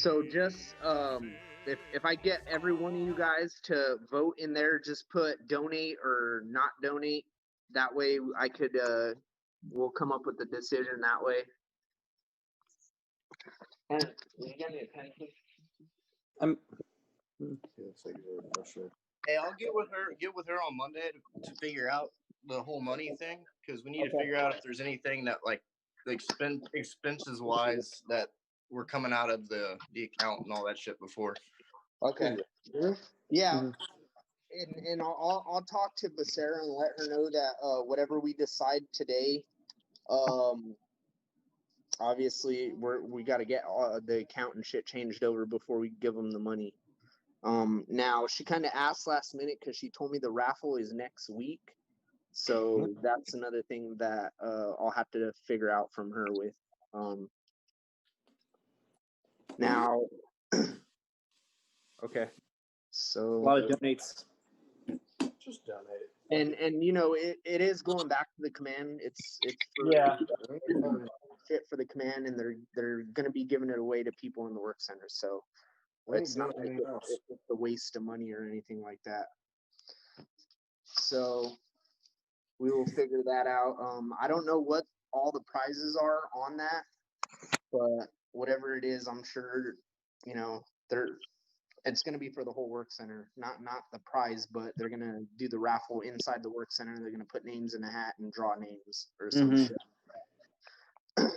So just if I get every one of you guys to vote in there, just put donate or not donate. That way I could we'll come up with a decision that way. And you get me a pen, please? Hey, I'll get with her on Monday to figure out the whole money thing, because we need to figure out if there's anything that like expenses wise that were coming out of the account and all that shit before. Okay. Yeah. And I'll talk to Becerra and let her know that whatever we decide today, obviously we got to get the account and shit changed over before we give them the money. Now she kind of asked last minute because she told me the raffle is next week, so that's another thing that I'll have to figure out from her with. Now, okay, so a lot of donates. Just donate. And you know it is going back to the command. It's for, fit for the command, and they're going to be giving it away to people in the work center. So it's not like it's a waste of money or anything like that. So we will figure that out. I don't know what all the prizes are on that, but whatever it is, I'm sure you know it's going to be for the whole work center, not the prize, but they're going to do the raffle inside the work center. They're going to put names in a hat and draw names or some shit.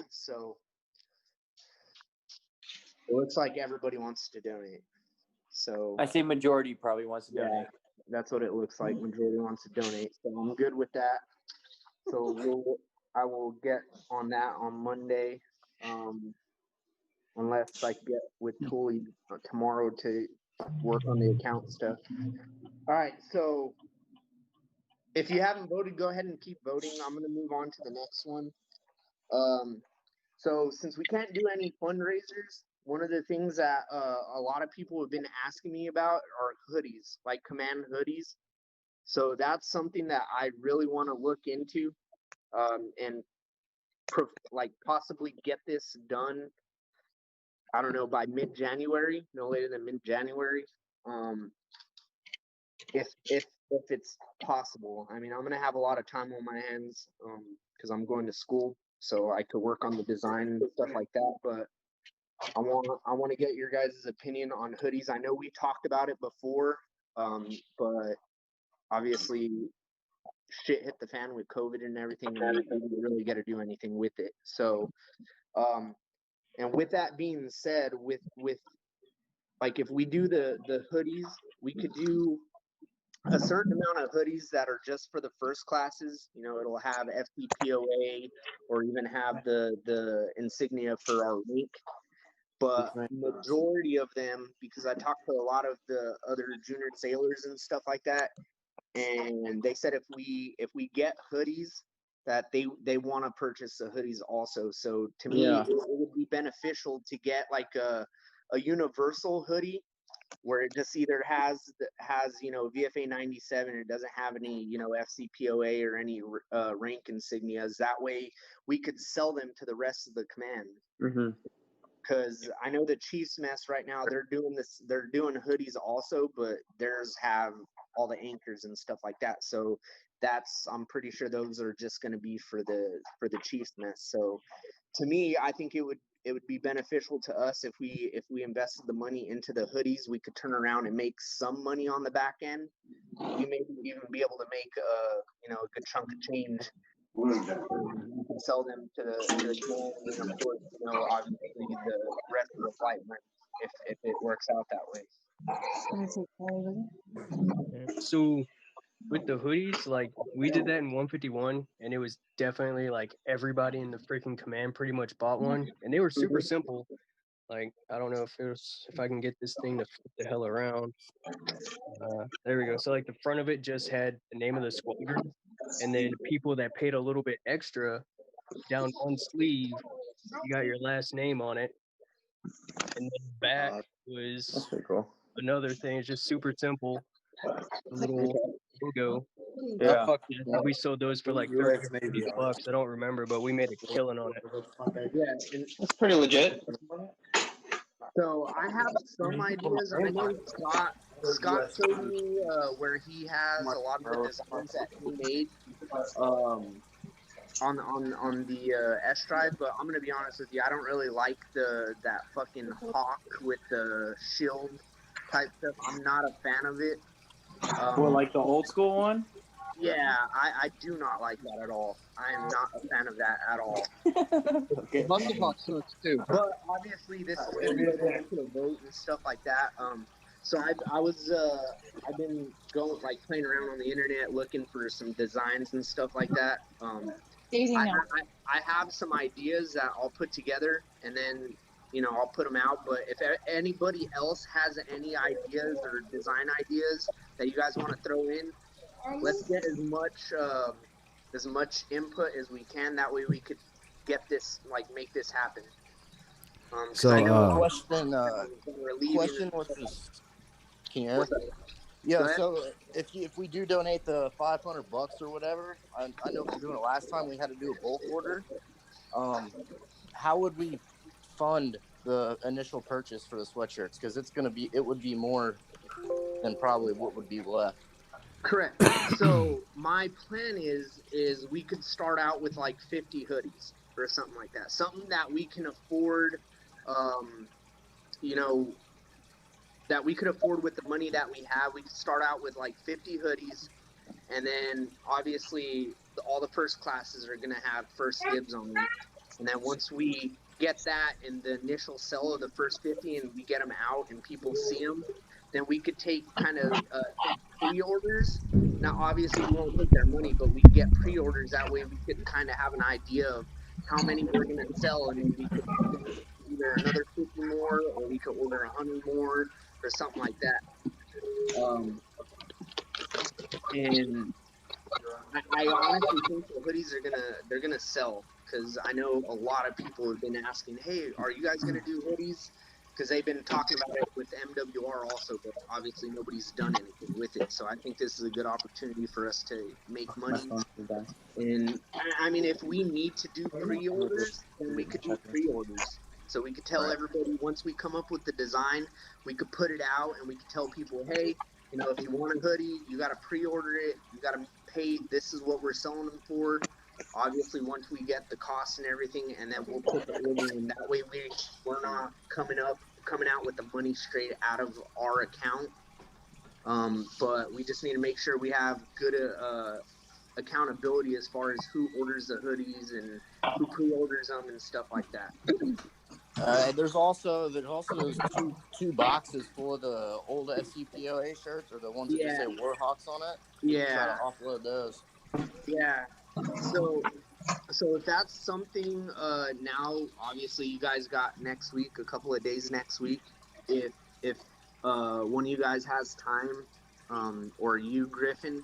So it looks like everybody wants to donate. So I see majority probably wants to donate. That's what it looks like. Majority wants to donate. So I'm good with that. So I will get on that on Monday. Unless I get with Tooley tomorrow to work on the account stuff. All right, so if you haven't voted, go ahead and keep voting. I'm going to move on to the next one. So since we can't do any fundraisers, one of the things that a lot of people have been asking me about are hoodies, like command hoodies. So that's something that I really want to look into and possibly get this done. I don't know, by mid-January, no later than mid-January, if it's possible. I mean, I'm gonna have a lot of time on my hands because I'm going to school, so I could work on the design and stuff like that. But I want to get your guys' opinion on hoodies. I know we talked about it before, but obviously shit hit the fan with COVID and everything, and we didn't really get to do anything with it. So. And with that being said, with like if we do the hoodies, we could do a certain amount of hoodies that are just for the first classes. You know, it'll have FCPOA or even have the insignia for our rank. But majority of them, because I talked to a lot of the other junior sailors and stuff like that, and they said if we get hoodies, that they want to purchase the hoodies also. So to me, it would be beneficial to get like a universal hoodie where it just either has you know VFA 97. It doesn't have any you know FCPOA or any rank insignias. That way we could sell them to the rest of the command. Because I know the Chiefs mess right now, they're doing hoodies also, but theirs have all the anchors and stuff like that. So I'm pretty sure those are just going to be for the Chiefs mess. So to me, I think it would be beneficial to us if we invested the money into the hoodies. We could turn around and make some money on the back end. We may even be able to make a good chunk of change. We can sell them to the and of course, you know, obviously the rest of the flight money if it works out that way. So with the hoodies, like we did that in 151, and it was definitely like everybody in the freaking command pretty much bought one, and they were super simple. Like I don't know if I can get this thing to flip the hell around. There we go. So like the front of it just had the name of the squadron, and then people that paid a little bit extra, down one sleeve, you got your last name on it, and then the back was another thing. It's just super simple. A little logo. Yeah. We sold those for like $30 or $50. I don't remember, but we made a killing on it. Yeah, That's pretty legit. So I have some ideas. I know Scott showed me where he has a lot of the designs that he made on the S drive, but I'm gonna be honest with you, I don't really like that fucking hawk with the shield type stuff. I'm not a fan of it. Well, like the old school one? Yeah, I do not like that at all. I am not a fan of that at all. Okay. Buncha Box sucks too. But obviously, this is going to be going to a vote and stuff like that. So I've been going like playing around on the internet looking for some designs and stuff like that. I have some ideas that I'll put together and then I'll put them out. But if anybody else has any ideas or design ideas that you guys want to throw in, let's get as much input as we can. That way we could get this, like, make this happen. So, I know question with this. Can you hear? Yeah. So if we do donate the $500 or whatever, I know from doing it last time we had to do a bulk order. How would we fund the initial purchase for the sweatshirts? Because it would be more than probably what would be left. Correct. So my plan is we could start out with like 50 hoodies or something like that. Something that we can afford, that we could afford with the money that we have. We could start out with like 50 hoodies, and then obviously all the first classes are going to have first dibs on them. And then once we get that in the initial sell of the first 50 and we get them out and people see them, then we could take kind of pre-orders. Now, obviously, we won't take their money, but we get pre-orders. That way, we could kind of have an idea of how many we're going to sell, and we could either another 50 more, or we could order 100 more, or something like that. And I honestly think the hoodies they're gonna sell, because I know a lot of people have been asking, hey, are you guys gonna do hoodies? Because they've been talking about it with MWR also, but obviously nobody's done anything with it. So I think this is a good opportunity for us to make money. And I mean, if we need to do pre-orders, then we could do pre-orders. So we could tell everybody, once we come up with the design, we could put it out and we could tell people, hey, if you want a hoodie, you got to pre-order it. You got to pay. This is what we're selling them for. Obviously, once we get the costs and everything, and then we'll put the order in. That way, we're not coming out with the money straight out of our account. But we just need to make sure we have good accountability as far as who orders the hoodies and who pre-orders them and stuff like that. There's also those two boxes full of the old SCPOA shirts, or the ones that just say Warhawks on it. Yeah. Try to offload those. Yeah. So if that's something, now obviously you guys got next week, a couple of days next week. If one of you guys has time, or you, Griffin,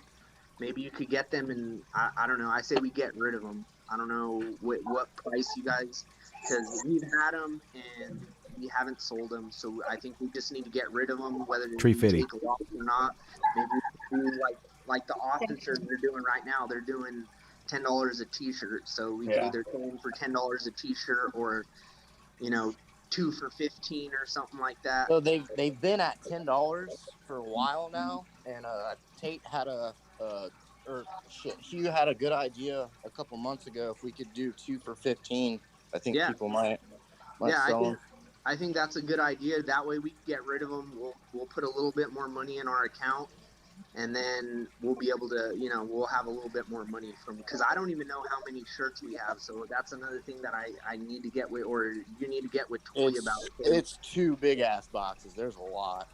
maybe you could get them, and I don't know. I say we get rid of them. I don't know what price you guys, because we've had them and we haven't sold them. So I think we just need to get rid of them, whether we take a loss or not. Maybe we do like the officers are doing right now. They're doing $10 a t-shirt. So we could either sell them for $10 a t-shirt, or 2 for $15 or something like that. So they've been at $10 for a while now, and Tate had Hugh had a good idea a couple months ago. If we could do 2 for $15, I think people might sell them. I think that's a good idea. That way we can get rid of them. We'll put a little bit more money in our account, and then we'll be able to, we'll have a little bit more money because I don't even know how many shirts we have. So that's another thing that I need to get with, or you need to get with Tooley about. It's 2 big ass boxes. There's a lot.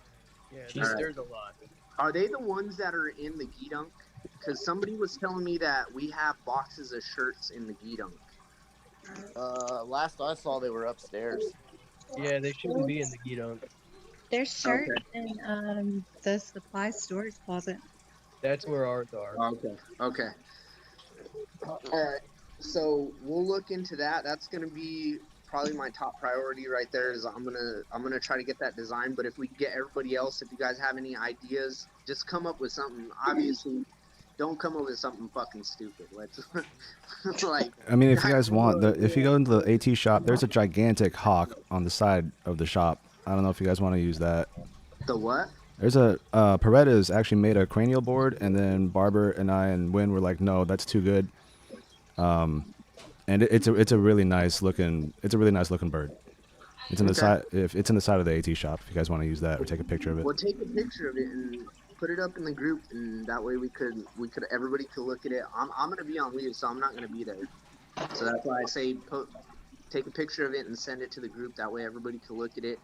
Yeah, there's a lot. Are they the ones that are in the Geedunk? Because somebody was telling me that we have boxes of shirts in the Geedunk. Last I saw, they were upstairs. Yeah, they shouldn't be in the Geedunk. There's shirts in the supply storage closet. That's where ours are. Okay. All right. So we'll look into that. That's gonna be probably my top priority right there. Is I'm gonna try to get that design. But if we get everybody else, if you guys have any ideas, just come up with something. Obviously, don't come up with something fucking stupid. Let's I mean, if you guys want if you go into the AT shop, there's a gigantic hawk on the side of the shop. I don't know if you guys want to use that. The what? There's a Paredes actually made a cranial board, and then Barber and I and Win were like, no, that's too good. And it's a really nice looking bird. It's in the side if it's in the side of the AT shop. If you guys want to use that or take a picture of it. Well, take a picture of it and put it up in the group, and that way we could everybody could look at it. I'm gonna be on leave, so I'm not gonna be there. So that's why I say take a picture of it and send it to the group. That way everybody can look at it.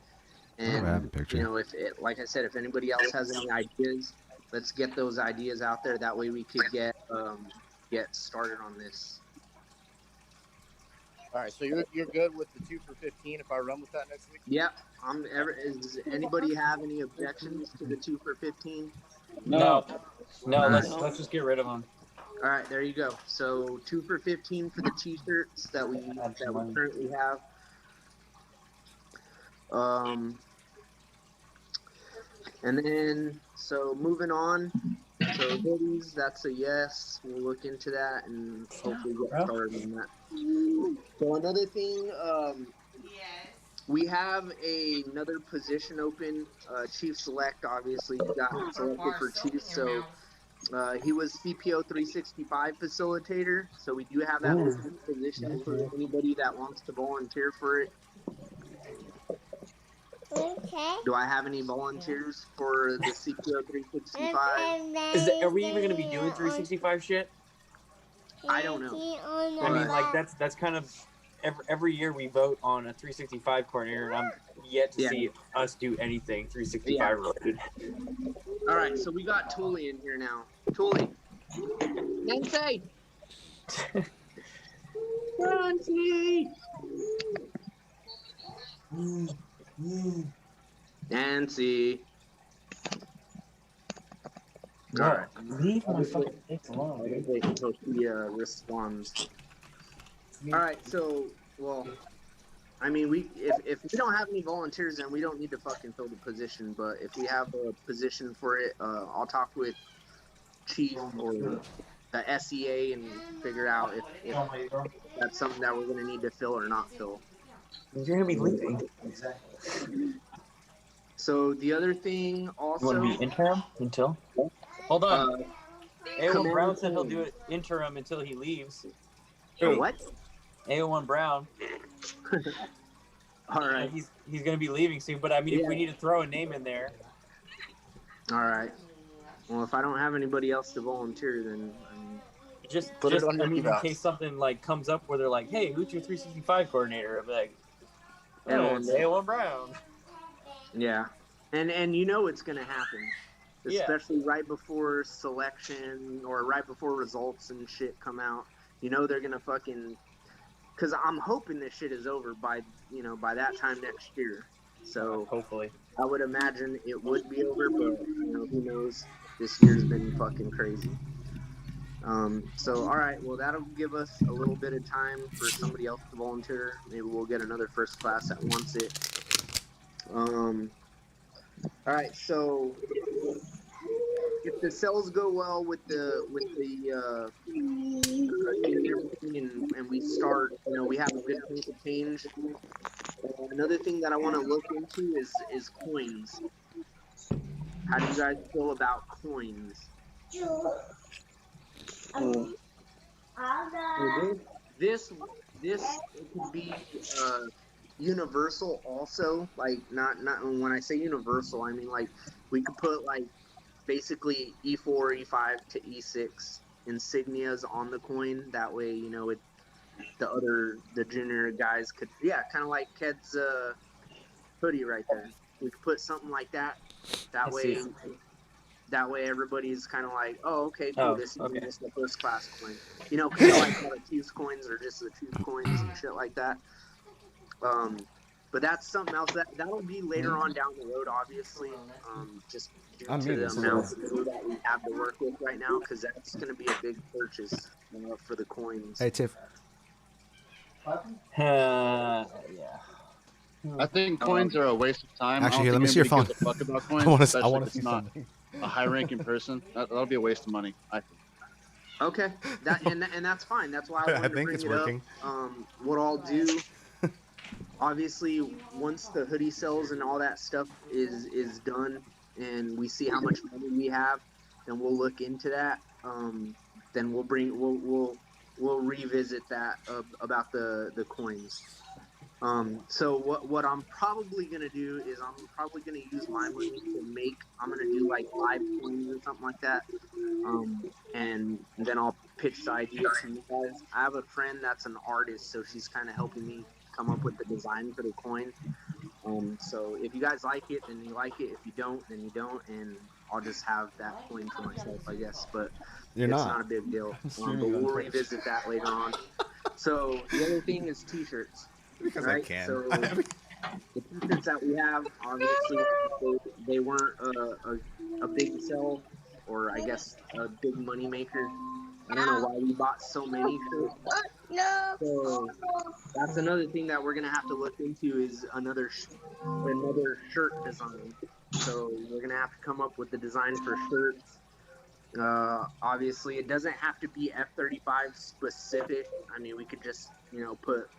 And have a picture. you know, if it, like I said, if anybody else has any ideas, let's get those ideas out there. That way we could get started on this. All right, so you're good with the 2 for 15 if I run with that next week? Yep. Does anybody have any objections to the 2 for 15? No. Right. Let's just get rid of them. All right, there you go. So 2 for 15 for the t-shirts that we currently have. And then so moving on. So hoodies, that's a yes. We'll look into that and hopefully get started on that. So another thing, we have another position open. Chief Select obviously got selected for Chief, so he was CPO 365 facilitator. So we do have that position for anybody that wants to volunteer for it. Okay. Do I have any volunteers for the CPO 365? Are we even going to be doing 365 shit? I don't know. I mean, like that's kind of every year we vote on a 365 coordinator, and I'm yet to see us do anything 365 related. All right, so we got Tooley in here now. Tooley, Nancy, Nancy, Nancy. All right. Leave my fucking face alone. Wait until she responds. All right, so I mean, if we don't have any volunteers, then we don't need to fucking fill the position. But if we have a position for it, I'll talk with Chief or the SEA and figure out if that's something that we're gonna need to fill or not fill. You're gonna be leaving. So the other thing also. You want to be interim until? Hold on. A1 Brown said he'll do it interim until he leaves. What? A1 Brown. All right. He's gonna be leaving soon, but I mean, if we need to throw a name in there. All right. Well, if I don't have anybody else to volunteer, then just it on I your mean, in eval. case something like comes up where they're like, "Hey, who's your 365 coordinator?" I'll be like, "Oh, And- it's A1 Brown." yeah, and you know it's gonna happen, especially right before selection or right before results and shit come out. You know they're gonna fucking. Because I'm hoping this shit is over by that time next year. So hopefully, I would imagine it would be over, but who knows? This year's been fucking crazy. So all right, well that'll give us a little bit of time for somebody else to volunteer. Maybe we'll get another first class that wants it. All right, so if the cells go well with the and we start, we have a good chance of change. Another thing that I want to look into is coins. How do you guys feel about coins? This could be universal also. Like not when I say universal, I mean like we could put like basically E4, E5 to E6 insignias on the coin. That way, the junior guys could, kind of like Ked's hoodie right there. We could put something like that. That way everybody's kind of like, oh, okay, cool. This is just the first class coin. Kind of like how the Chiefs coins are just the Chiefs coins and shit like that. But that's something else that'll be later on down the road, obviously. Just due to the amount of money that we have to work with right now, because that's going to be a big purchase for the coins. Hey Tiff. yeah. I think coins are a waste of time. Actually, I don't let me think see your phone. anybody gives a fuck about coins, I want especially to if see it's not something. a high-ranking person. That'll be a waste of money. I think. Okay, and that's fine. That's why I wanted to bring it up. What I'll do obviously once the hoodie sales and all that stuff is done and we see how much money we have, then we'll look into that. Then we'll revisit that about the coins. So what I'm probably gonna do is I'm probably gonna use my money to make. I'm gonna do like 5 coins or something like that. And then I'll pitch the idea to you guys. I have a friend that's an artist, so she's kind of helping me come up with the design for the coin. So if you guys like it, then you like it. If you don't, then you don't, and I'll just have that coin for myself, I guess. But You're it's not. not a big deal. But Streaming on we'll Twitch. revisit that later on. So the other thing is T-shirts. Because right? I can. So the T-shirts that we have, obviously, they weren't a big sell, or I guess a big money maker. I don't know why we bought so many shirts. So that's another thing that we're gonna have to look into is another shirt design. So we're gonna have to come up with the design for shirts. Obviously, it doesn't have to be F-35 specific. I mean, we could just put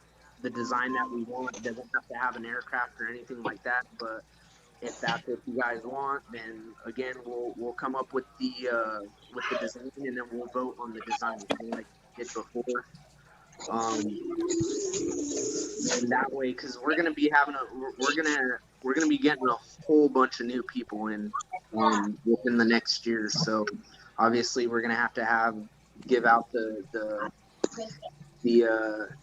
the design that we want. It doesn't have to have an aircraft or anything like that. But if that's what you guys want, then again, we'll come up with the design, and then we'll vote on the design like we did before. And that way, because we're gonna be getting a whole bunch of new people in within the next year. So obviously, we're gonna have to give out the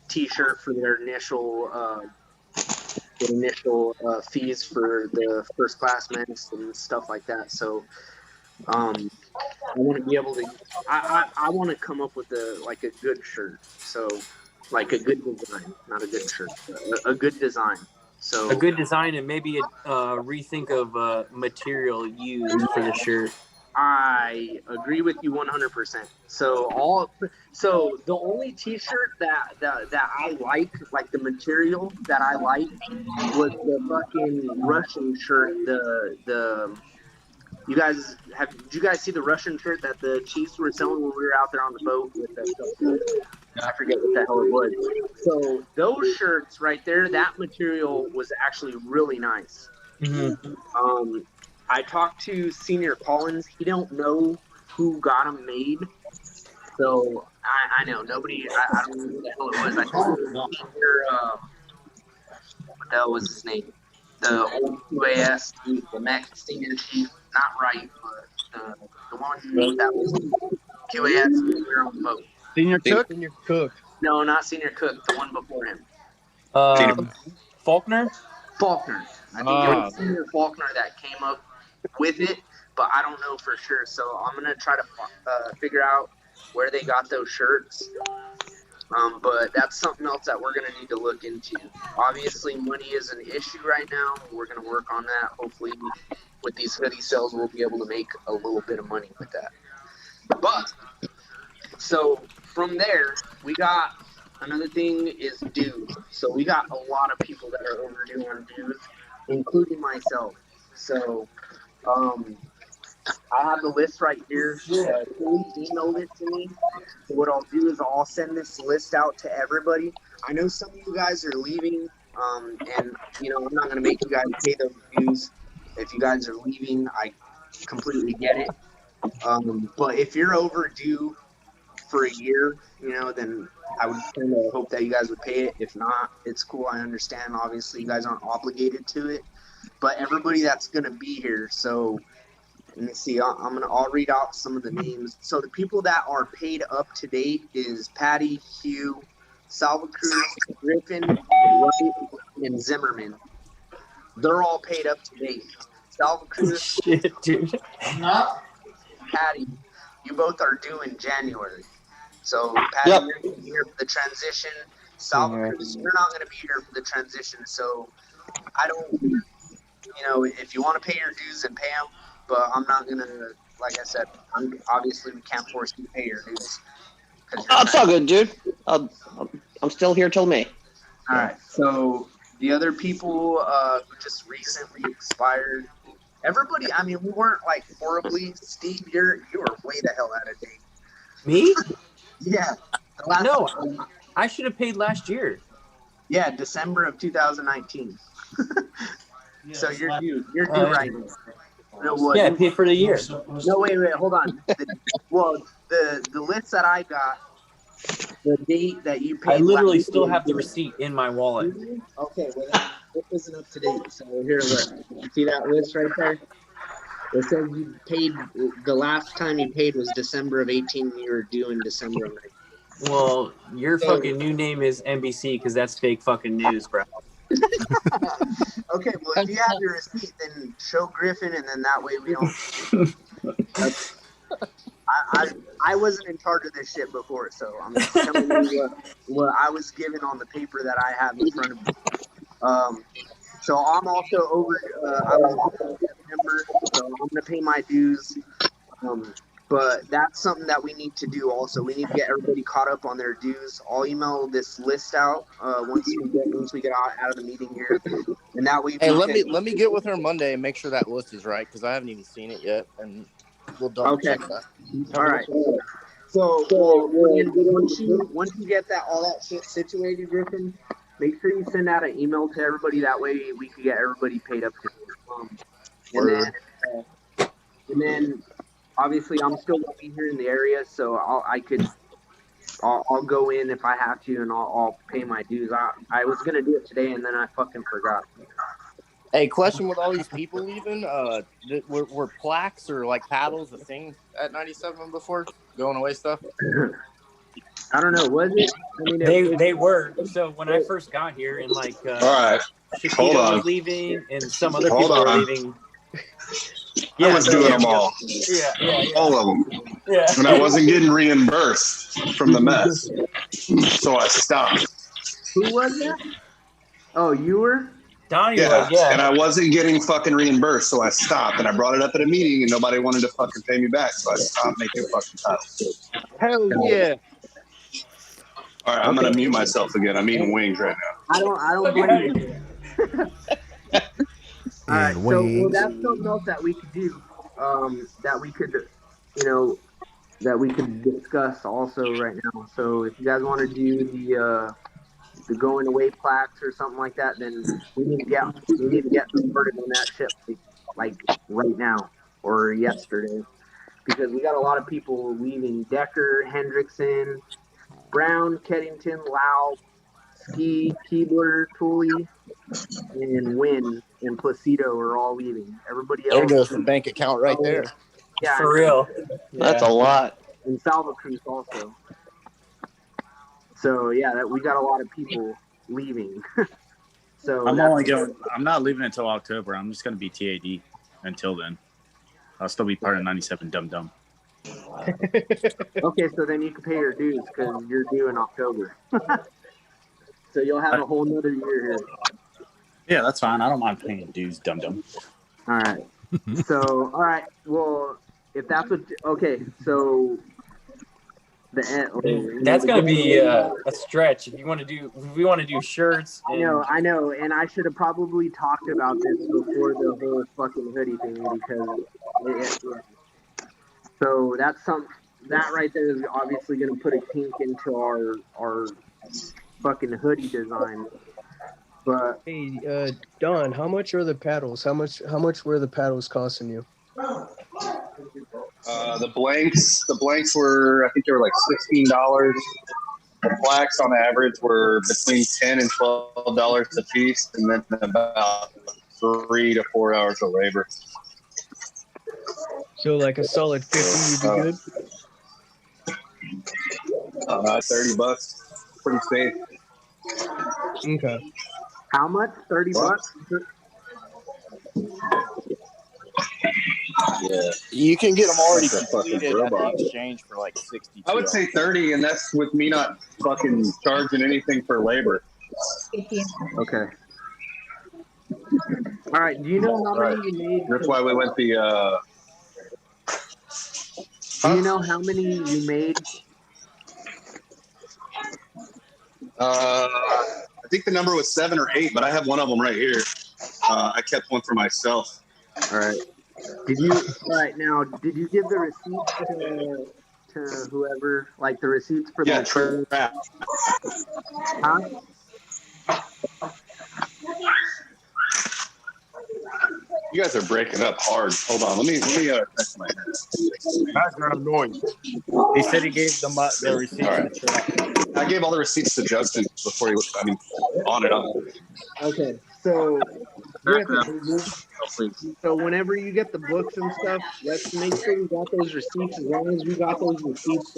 T-shirt for their initial fees for the first class mess and stuff like that. So I want to be able to. I want to come up with a good shirt. So like a good design, not a good shirt, a good design. So a good design and maybe a rethink of material used for the shirt. I agree with you 100%. So the only T-shirt that I like the material that I like, was the fucking Russian shirt. Did you guys see the Russian shirt that the Chiefs were selling when we were out there on the boat with the I forget what the hell it was. So those shirts right there, that material was actually really nice. Mm-hmm. I talked to Senior Collins. He don't know who got them made. So I know nobody. I don't know who the hell it was. I talked to Senior. What the hell was his name? The old QAS, the Mac Senior Chief. Not right, but the one that was QAS when we were on the boat. Senior Cook? Senior Cook. No, not Senior Cook. The one before him. Faulkner. Faulkner. I think it was Senior Faulkner that came up with it, but I don't know for sure. So I'm gonna try to figure out where they got those shirts. But that's something else that we're gonna need to look into. Obviously, money is an issue right now. We're gonna work on that. Hopefully, with these hoodie sales, we'll be able to make a little bit of money with that. But so from there, we got another thing is dues. So we got a lot of people that are overdue on dues, including myself. So I have the list right here. Tooley emailed it to me. So what I'll do is I'll send this list out to everybody. I know some of you guys are leaving, and I'm not going to make you guys pay those dues. If you guys are leaving, I completely get it. But if you're overdue for a year, then I would kind of hope that you guys would pay it. If not, it's cool. I understand. Obviously, you guys aren't obligated to it. But everybody that's going to be here, so let me see. I'll read out some of the names. So the people that are paid up to date is Patty, Hugh, Salvacruz, Griffin, Wright, and Zimmerman. They're all paid up to date. Salvacruz, Shit, dude. Patty, you both are due in January. So Patty, you're going to be here for the transition. Salvacruz, you're not going to be here for the transition. So I don't, if you want to pay your dues, and pay them. But I'm not gonna, like I said, obviously we can't force you to pay your dues. It's all good, dude. I'm still here till May. All right. So the other people who just recently expired, everybody. I mean, we weren't like horribly. Steve, you were way the hell out of date. Me? Yeah. No, I should have paid last year. Yeah, December of 2019. So you're due right now. No, what? Yeah, I paid for the year. No, wait, hold on. The list that I got, the date that you paid. I literally still have the receipt in my wallet. Okay, well then it isn't up to date. So here, look. See that list right there? It says you paid. The last time you paid was December of 18. And you were due in December of 19. Well, your fucking new name is NBC because that's fake fucking news, bro. Okay, well if you have your receipt, then show Griffin, and then that way we don't. I wasn't in charge of this shit before, so I'm just telling you what I was given on the paper that I have in front of me. So I'm also over. I was also in September, so I'm gonna pay my dues. But that's something that we need to do also. We need to get everybody caught up on their dues. I'll email this list out once we get out of the meeting here, and that way. Hey, let me get with her Monday and make sure that list is right because I haven't even seen it yet, and we'll double check that. All right. So once you get all that shit situated, Griffin, make sure you send out an email to everybody. That way we can get everybody paid up to. And then. Obviously, I'm still living here in the area, so I'll go in if I have to, and I'll pay my dues. I was gonna do it today, and then I fucking forgot. Hey, question with all these people leaving, were plaques or like paddles a thing at 97 before going away stuff? I don't know. Was it? I mean, they were. So when I first got here, and like, all right, hold on. was leaving, and some other people were leaving. Yeah, I was doing them all. Yeah. All of them. Yeah. And I wasn't getting reimbursed from the mess. So I stopped. Who was that? Oh, you were? Donnie yeah. was, yeah. And I wasn't getting fucking reimbursed, so I stopped. And I brought it up at a meeting, and nobody wanted to fucking pay me back, so I stopped making fucking titles. Hell yeah. All right, I'm going to mute myself again. I'm eating wings right now. I don't blame you. All right, so that's something else that we could do, that we could discuss also right now. So if you guys want to do the going away plaques or something like that, then we need to get started on that shit like right now or yesterday, because we got a lot of people leaving. Decker, Hendrickson, Brown, Keddington, Lau, Ski, Keebler, Tooley, and Wynn and Placido are all leaving. Everybody else. There goes the bank account right there. Yeah, for real. That's a lot. And Salva Cruz also. So yeah, we got a lot of people leaving. So I'm not leaving until October. I'm just gonna be TAD until then. I'll still be part of 97 Dum Dum. Okay, so then you can pay your dues because you're due in October. So you'll have a whole nother year here. Yeah, that's fine. I don't mind paying dues, Dum Dum. All right. So all right. Well, if that's what. Okay. So that's gonna be a stretch. If we want to do shirts. I know, and I should have probably talked about this before the whole fucking hoodie thing, because. So that right there is obviously going to put a kink into our fucking hoodie design. But hey, Don, how much are the paddles? How much were the paddles costing you? The blanks were, I think they were like $16. The plaques on average were between $10 and $12 a piece, and then about 3 to 4 hours of labor. So like a solid 50 would be good? $30. Pretty safe. Okay. How much? $30? Yeah. You can get them already completed at the exchange for like 62. I would say 30, and that's with me not fucking charging anything for labor. Okay. All right. Do you know how many you made? That's why we went the. Do you know how many you made? I think the number was 7 or 8, but I have one of them right here. I kept one for myself. All right. Did you give the receipts to whoever, like the receipts for the trap? Huh? You guys are breaking up hard. Hold on. Let me text my head. Background noise. He said he gave the receipt All to right. the truck. I gave all the receipts to Justin before he was, on and on. Okay, so Griffin, so whenever you get the books and stuff, let's make sure we got those receipts. As long as we got those receipts,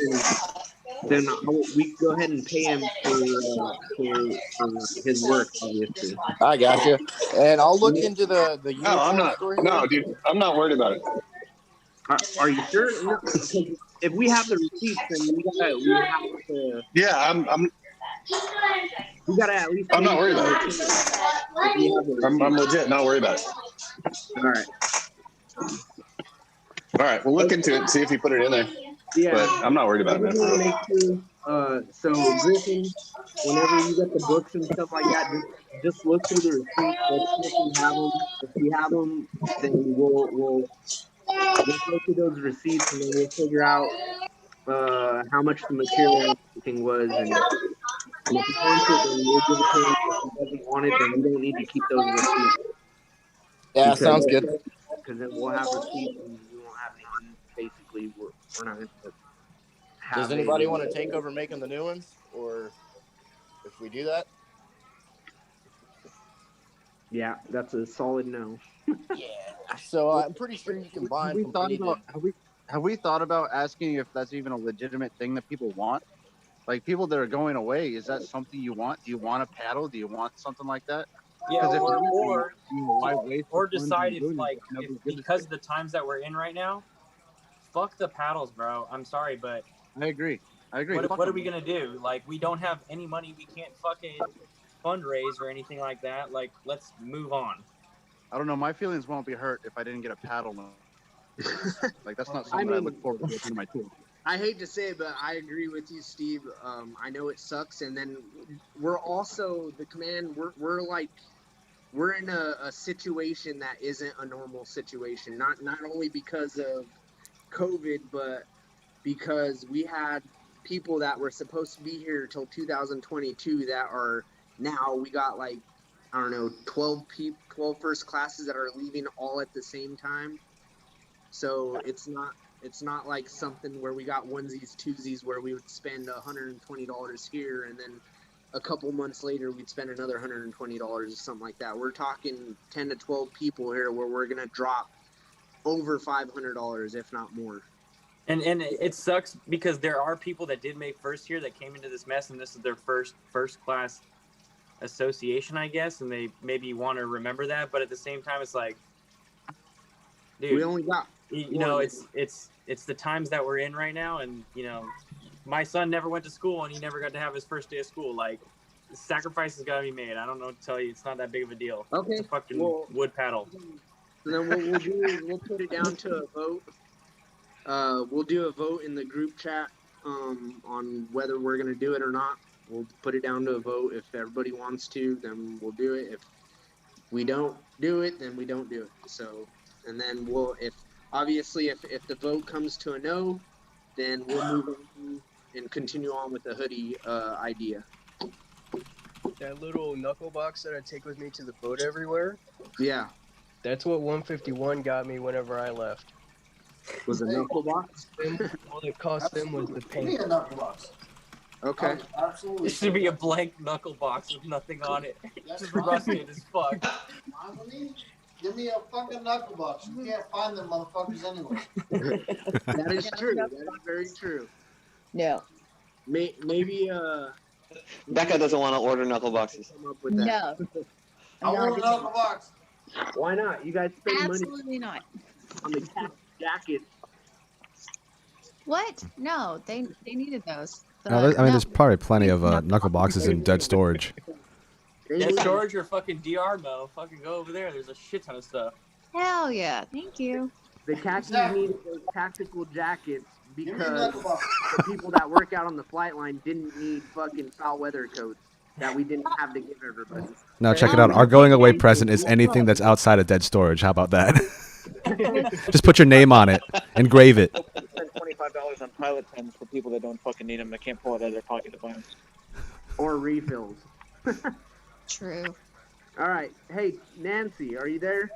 then we can go ahead and pay him for his work, obviously. I got you. And I'll look into the No, I'm not. No, dude, I'm not worried about it. Are you sure? No, if we have the receipts, then we have to. Yeah, I'm. We gotta at least. I'm not worried about it. I'm legit not worried about it. All right. All right, we'll look into it and see if he put it in there. Yeah, but I'm not worried about it. So Griffin, whenever you get the books and stuff like that, just look through the receipts. Let's see if we have them. If we have them, then we'll go through those receipts and then we'll figure out how much the material and everything was. And if he wants it, then we'll give it to him. If he doesn't want it, then we don't need to keep those receipts. Yeah, sounds good. Because then we'll have receipts and we won't have any use. Basically, we're not going to. Does anybody want to take over making the new ones, or if we do that? Yeah, that's a solid no. Yeah. So I'm pretty sure you can buy them. Have we thought about asking if that's even a legitimate thing that people want? Like people that are going away, is that something you want? Do you want a paddle? Do you want something like that? Yeah, or decide if because of the times that we're in right now, fuck the paddles, bro. I'm sorry, but I agree. What are we gonna do? Like, we don't have any money. We can't fucking fundraise or anything like that. Like, let's move on. I don't know. My feelings won't be hurt if I didn't get a paddle. Like that's not something I look forward to in my tool. I hate to say it, but I agree with you, Steve. I know it sucks, and then we're also the command. We're in a situation that isn't a normal situation. Not only because of COVID, but because we had people that were supposed to be here till 2022 that are now. We got like, I don't know, 12 first classes that are leaving all at the same time. So it's not like something where we got onesies, twosies, where we would spend $120 here and then a couple months later we'd spend another $120 or something like that. We're talking 10 to 12 people here where we're gonna drop over $500, if not more. And it sucks because there are people that did make first year that came into this mess, and this is their first class association, I guess, and they maybe want to remember that. But at the same time, it's like, dude, we only got it's the times that we're in right now, and my son never went to school and he never got to have his first day of school. Like, sacrifice has got to be made. I don't know what to tell you. It's not that big of a deal. Okay, it's a fucking wood paddle. Then we'll put it down to a vote. We'll do a vote in the group chat on whether we're gonna do it or not. We'll put it down to a vote. If everybody wants to, then we'll do it. If we don't do it, then we don't do it. So, and then if the vote comes to a no, then we'll move on and continue on with the hoodie idea. That little knuckle box that I take with me to the boat everywhere. Yeah. That's what 151 got me whenever I left. Was a knuckle box? All it cost them was the paint. a knuckle box. Okay. Absolutely. It should be a blank knuckle box with nothing on it. Just rusted as fuck. Give me a fucking knuckle box. You can't find them motherfuckers anyway. That is true. That is very true. No. Maybe Becca doesn't want to order knuckle boxes. Come up with that. No. I want a knuckle box. Why not? You guys spend Absolutely money not. on the jacket. What? No, they needed those. There's probably plenty of knuckle boxes in dead storage. Dead storage or fucking DR Mo. Fucking go over there. There's a shit ton of stuff. Hell yeah. Thank you. The khakis needed those tactical jackets because the people that work out on the flight line didn't need fucking foul weather coats that we didn't have to give everybody. Now check it out. Our going away present is anything that's outside of dead storage. How about that? Just put your name on it. Engrave it. Spend $25 on pilot pens for people that don't fucking need them. That can't pull it out of their pocket to buy them. Or refills. True. All right. Hey, Nancy, are you there?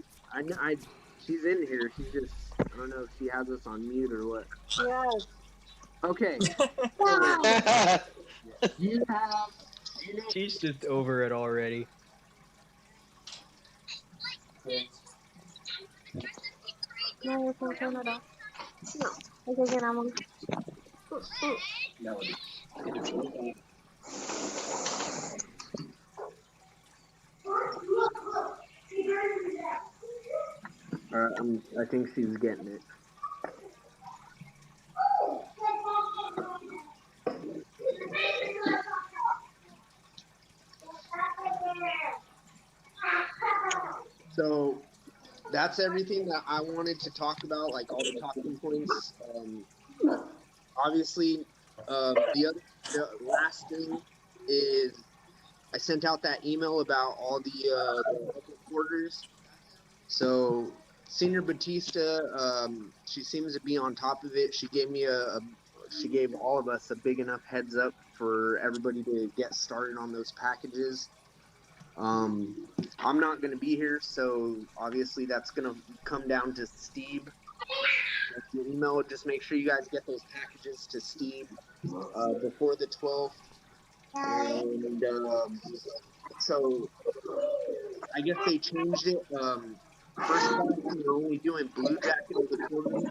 She's in here. She just, I don't know if she has us on mute or what. Yes. Okay. You have. She's just over it already. No, you can turn it off. No. Okay, quedamos. I think she's getting it. So that's everything that I wanted to talk about, like all the talking points. Obviously, the last thing is I sent out that email about all the quarters. So Senior Batista, she seems to be on top of it. She gave me she gave all of us a big enough heads up for everybody to get started on those packages. I'm not going to be here, so obviously that's going to come down to Steve. Your email, just make sure you guys get those packages to Steve before the 12th. And so I guess they changed it. First class, they're only doing Blue Jacket of the quarter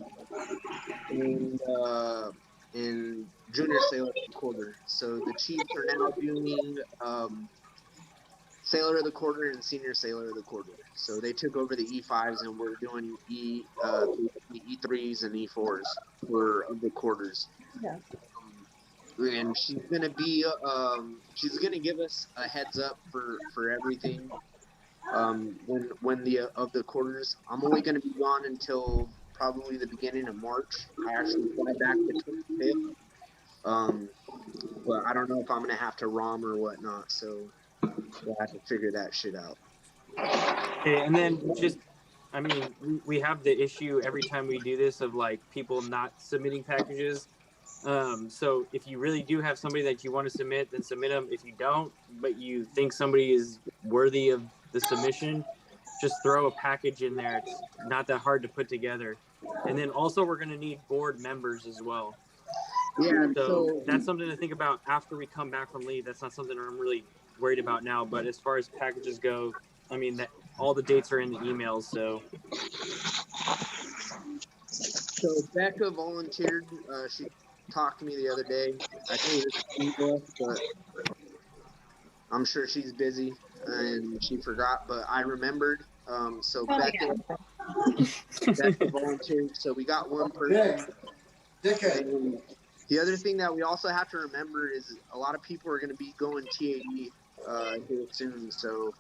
and Junior Sailor of the quarter. So the Chiefs are now doing Sailor of the quarter and Senior Sailor of the quarter. So they took over the E5s and we're doing E3s and E4s for the quarters. Yeah. And she's gonna give us a heads up for everything. When the quarters, I'm only gonna be gone until probably the beginning of March. I actually fly back the 25th. But I don't know if I'm gonna have to ROM or whatnot, so we'll have to figure that shit out. Okay, and then we have the issue every time we do this of like people not submitting packages. So if you really do have somebody that you want to submit, then submit them. If you don't, but you think somebody is worthy of the submission, just throw a package in there. It's not that hard to put together. And then also we're going to need board members as well. Yeah, so that's something to think about after we come back from leave. That's not something I'm really worried about now. But as far as packages go, I mean, all the dates are in the emails. So Becca volunteered. She talked to me the other day. I told her to email us, but I'm sure she's busy and she forgot. But I remembered. Becca volunteered. So we got one person. And the other thing that we also have to remember is a lot of people are going to be going TAD here soon. So,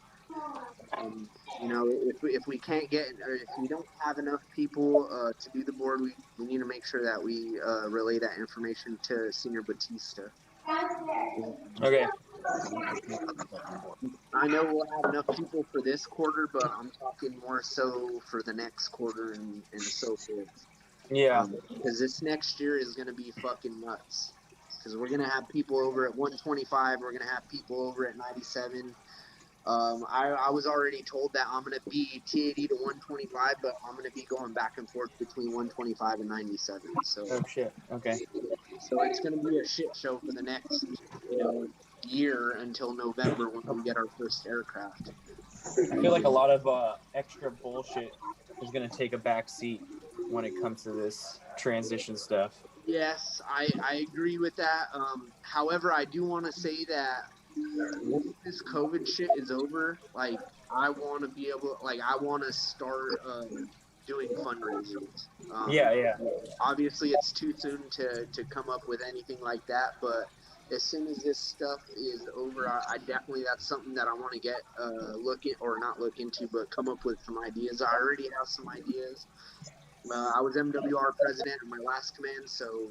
if we can't get, or if we don't have enough people to do the board, we need to make sure that we relay that information to Senior Batista. Okay. I know we'll have enough people for this quarter, but I'm talking more so for the next quarter and so forth. Yeah. Because this next year is going to be fucking nuts. Because we're going to have people over at 125. We're going to have people over at 97. I was already told that I'm going to be T80 to 125, but I'm going to be going back and forth between 125 and 97. So. Oh shit. Okay. So it's going to be a shit show for the next, year until November when we get our first aircraft. I feel like a lot of extra bullshit is going to take a back seat when it comes to this transition stuff. Yes, I agree with that. However, I do want to say that once this COVID shit is over, like, I want to be able, like, I want to start doing fundraisers. Yeah. Obviously, it's too soon to come up with anything like that, but as soon as this stuff is over, I definitely, that's something that I want to get look into, but come up with some ideas. I already have some ideas. I was MWR president in my last command, so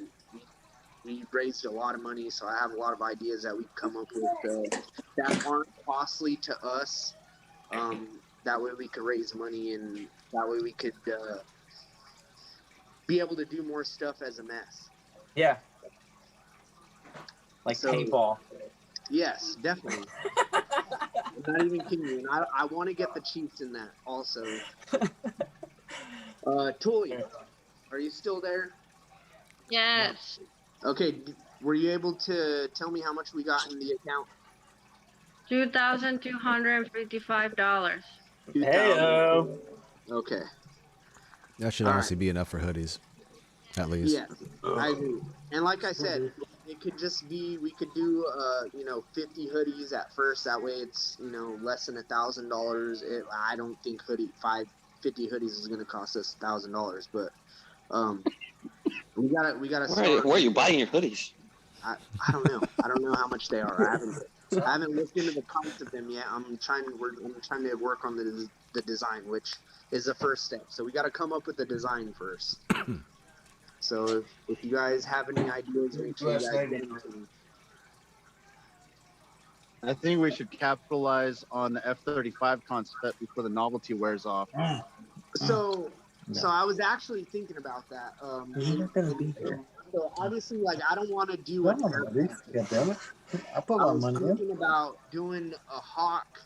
we raised a lot of money. So I have a lot of ideas that we come up with that aren't costly to us. That way we could raise money, and that way we could be able to do more stuff as a mess. Yeah. Like paintball. Yes, definitely. I'm not even kidding you. And I want to get the Chiefs in that also. Tooley, are you still there? Yes. Okay, were you able to tell me how much we got in the account? $2,255. Hey, Okay. That should All honestly be enough for hoodies, at least. Yeah, I agree. And like I said, it could just be we could do 50 hoodies at first. That way, it's less than $1,000. I don't think 50 hoodies is going to cost us $1,000, but we gotta start. Where are you buying your hoodies? I don't know. I don't know how much they are. I haven't looked into the price of them yet. I'm trying to work on the design, which is the first step. So we got to come up with the design first. So if you guys have any ideas, make sure you guys get them to me. I think we should capitalize on the F-35 concept before the novelty wears off. So I was actually thinking about that. So obviously, like, I don't want to do an airplane. I put I my was money in. thinking about doing a hawk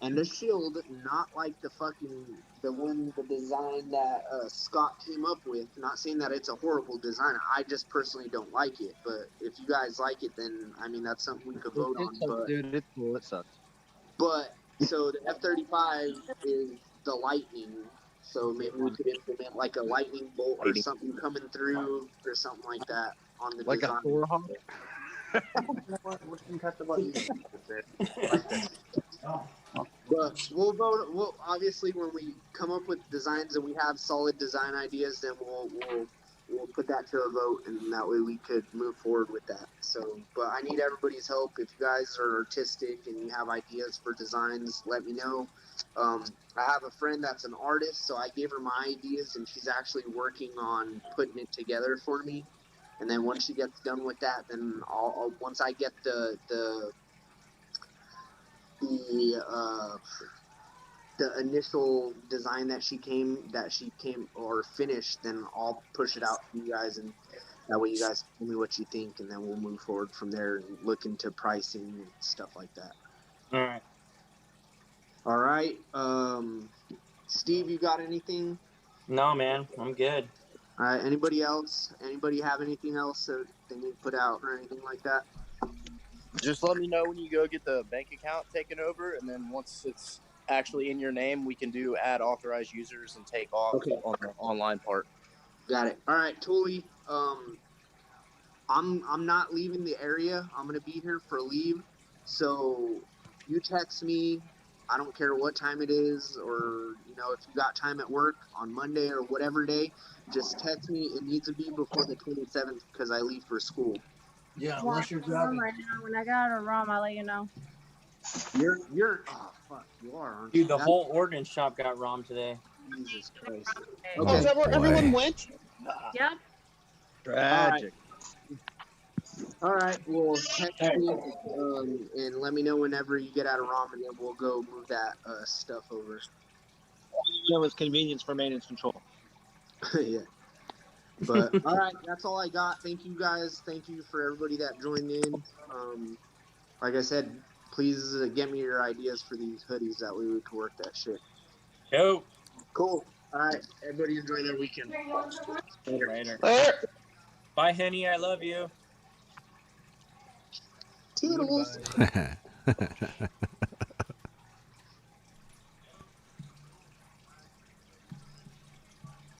and a shield, not like the design that Scott came up with. Not saying that it's a horrible design. I just personally don't like it. But if you guys like it, then I mean that's something we could vote on. But Dude, it's cool. It sucks. But so the F-35 is the lightning. So maybe we could implement like a lightning bolt or something coming through or something like that on the Like design. a Thor hawk? But we'll vote. We'll obviously when we come up with designs and we have solid design ideas, then we'll put that to a vote, and that way we could move forward with that. So, but I need everybody's help. If you guys are artistic and you have ideas for designs, let me know. I have a friend that's an artist, so I gave her my ideas, and she's actually working on putting it together for me. And then once she gets done with that, then I'll once I get the initial design that she came or finished, then I'll push it out to you guys, and that way you guys tell me what you think, and then we'll move forward from there and look into pricing and stuff like that. All right. Steve, you got anything? No, man, I'm good. All right. Anybody else? Anybody have anything else that they need to put out or anything like that? Just let me know when you go get the bank account taken over, and then once it's actually in your name, we can do add authorized users and take off on the online part. Got it. All right, Tooley. I'm not leaving the area. I'm gonna be here for leave. So you text me. I don't care what time it is, or if you got time at work on Monday or whatever day, just text me. It needs to be before the 27th because I leave for school. Yeah, Yeah, unless you're I'm driving. right now. When I get out of Rome, I'll let you know. You're oh fuck, you are, aren't Dude, you? the whole ordnance shop got ROM today. Jesus Christ. Oh, is that where everyone went? Yep. Tragic. All right. Well, text me and let me know whenever you get out of ROM, and then we'll go move that stuff over. There was convenience for maintenance control. Yeah. But all right, that's all I got. Thank you guys. Thank you for everybody that joined in. Like I said, please get me your ideas for these hoodies. That way we can work that shit. Yo. Cool. All right. Everybody enjoy their weekend. Later. Bye, Henny. I love you. Toodles.